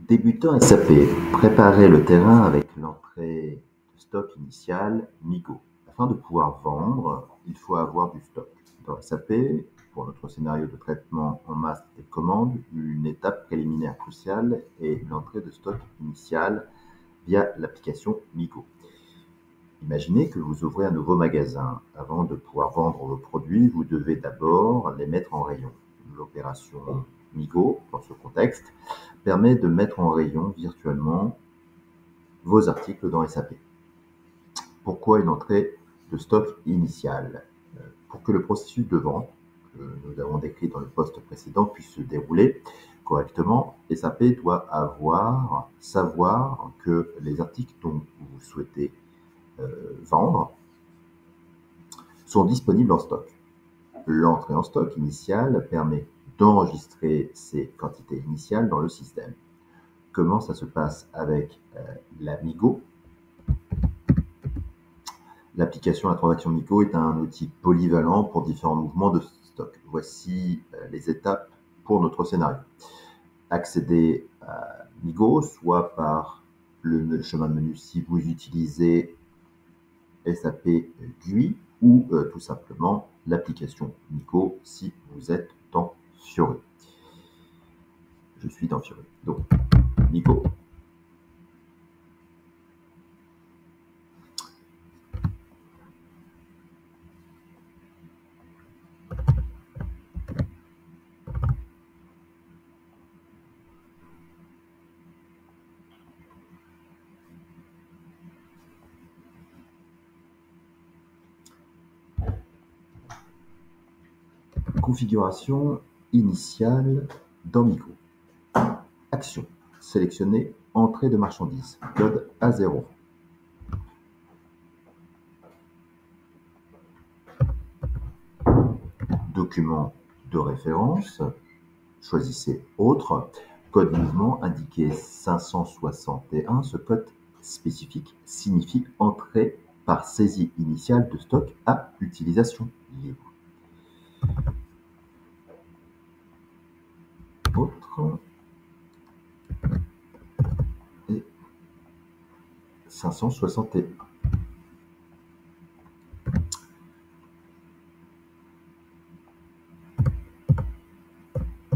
Débutant SAP, préparez le terrain avec l'entrée de stock initiale MIGO. Afin de pouvoir vendre, il faut avoir du stock. Dans SAP, pour notre scénario de traitement en masse des commandes, une étape préliminaire cruciale est l'entrée de stock initial via l'application MIGO. Imaginez que vous ouvrez un nouveau magasin. Avant de pouvoir vendre vos produits, vous devez d'abord les mettre en rayon. L'opération MIGO, dans ce contexte, permet de mettre en rayon virtuellement vos articles dans SAP. Pourquoi une entrée de stock initiale? Pour que le processus de vente que nous avons décrit dans le post précédent puisse se dérouler correctement, SAP doit savoir que les articles dont vous souhaitez vendre sont disponibles en stock. L'entrée en stock initiale permet d'enregistrer ces quantités initiales dans le système. Comment ça se passe avec la MIGO? L'application à la transaction MIGO est un outil polyvalent pour différents mouvements de stock. Voici les étapes pour notre scénario. Accéder à MIGO, soit par le chemin de menu si vous utilisez SAP GUI ou tout simplement l'application MIGO si vous êtes dans Fiori. Je suis dans Fiori. Donc, MIGO. Configuration initiale dans MIGO. Action. Sélectionnez Entrée de marchandises. Code A0. Document de référence. Choisissez Autre. Code mouvement indiqué 561. Ce code spécifique signifie entrée par saisie initiale de stock à utilisation libre. Autre. Et 561.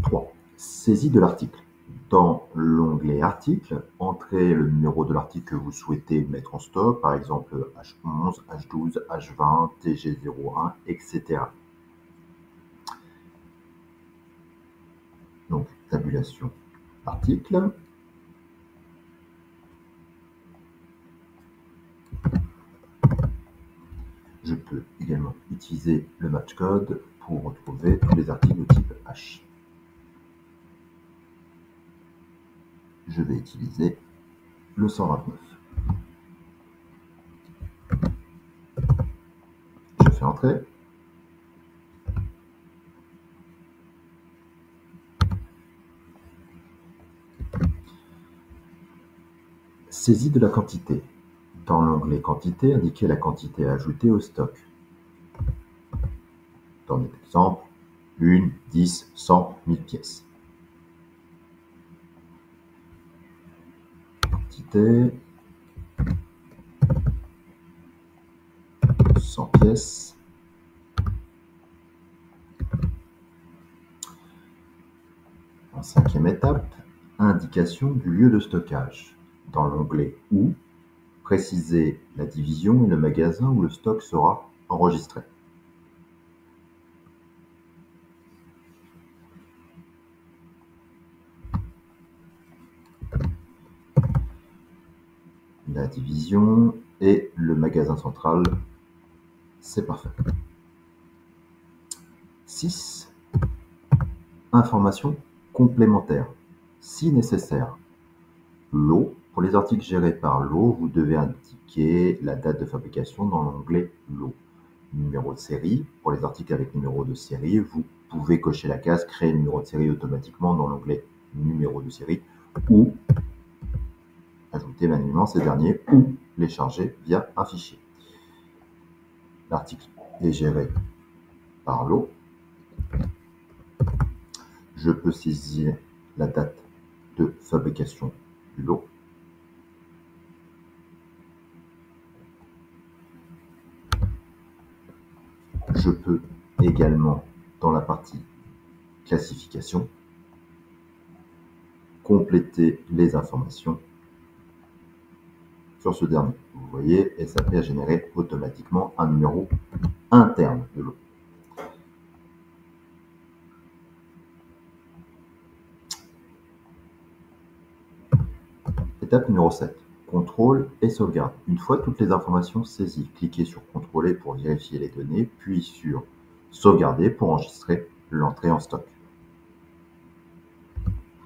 3. Saisie de l'article. Dans l'onglet Article, entrez le numéro de l'article que vous souhaitez mettre en stock, par exemple H11, H12, H20, TG01, etc. Donc, tabulation article. Je peux également utiliser le match code pour retrouver tous les articles de type H. Je vais utiliser le 129. Je fais entrer. Saisie de la quantité. Dans l'onglet Quantité, indiquez la quantité à ajouter au stock. Dans notre exemple, 1, 10, 100, 1000 pièces. Quantité 100 pièces. En cinquième étape, indication du lieu de stockage. Dans l'onglet Où, précisez la division et le magasin où le stock sera enregistré. La division et le magasin central, c'est parfait. 6. Informations complémentaires, si nécessaire. Lot. Pour les articles gérés par lot, vous devez indiquer la date de fabrication dans l'onglet lot. Numéro de série. Pour les articles avec numéro de série, vous pouvez cocher la case créer numéro de série automatiquement dans l'onglet numéro de série ou ajouter manuellement ces derniers ou les charger via un fichier. L'article est géré par lot. Je peux saisir la date de fabrication du lot. Je peux également, dans la partie classification, compléter les informations sur ce dernier. Vous voyez, SAP a généré automatiquement un numéro interne de lot. Étape numéro 7. Contrôle et sauvegarde. Une fois toutes les informations saisies, cliquez sur Contrôler pour vérifier les données, puis sur Sauvegarder pour enregistrer l'entrée en stock.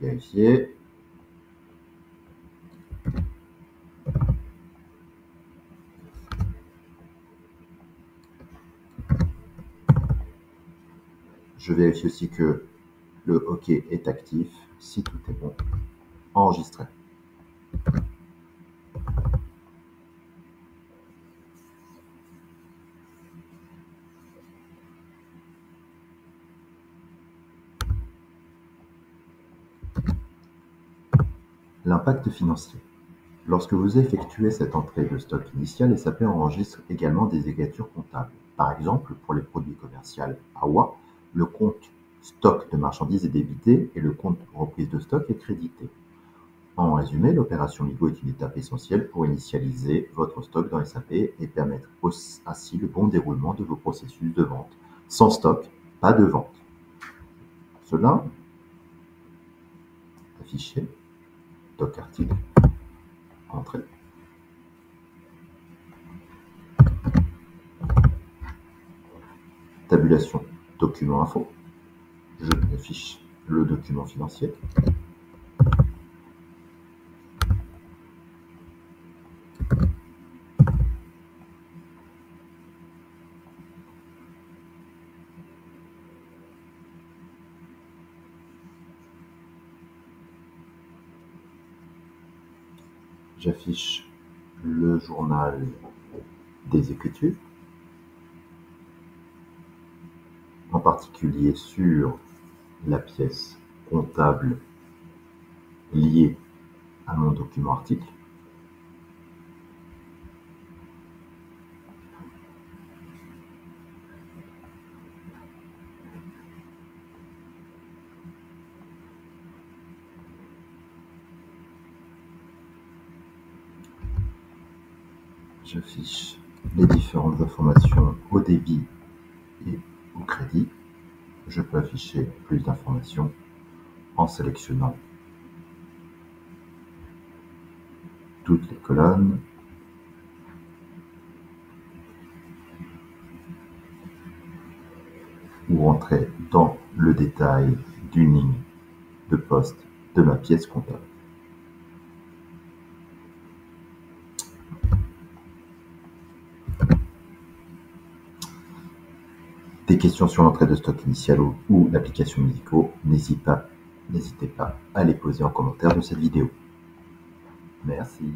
Vérifier. Je vérifie aussi que le OK est actif. Si tout est bon, enregistrer. L'impact financier. Lorsque vous effectuez cette entrée de stock initial, SAP enregistre également des écritures comptables. Par exemple, pour les produits commerciaux AWA, le compte stock de marchandises est débité et le compte reprise de stock est crédité. En résumé, l'opération MIGO est une étape essentielle pour initialiser votre stock dans SAP et permettre ainsi le bon déroulement de vos processus de vente. Sans stock, pas de vente. Cela, affiché, doc article, entrée. Tabulation, document info. Je affiche le document financier. J'affiche le journal des écritures, en particulier sur la pièce comptable liée à mon document article. J'affiche les différentes informations au débit et au crédit. Je peux afficher plus d'informations en sélectionnant toutes les colonnes. Ou rentrer dans le détail d'une ligne de poste de ma pièce comptable. Des questions sur l'entrée de stock initial ou l'application MIGO, n'hésitez pas à les poser en commentaire de cette vidéo. Merci.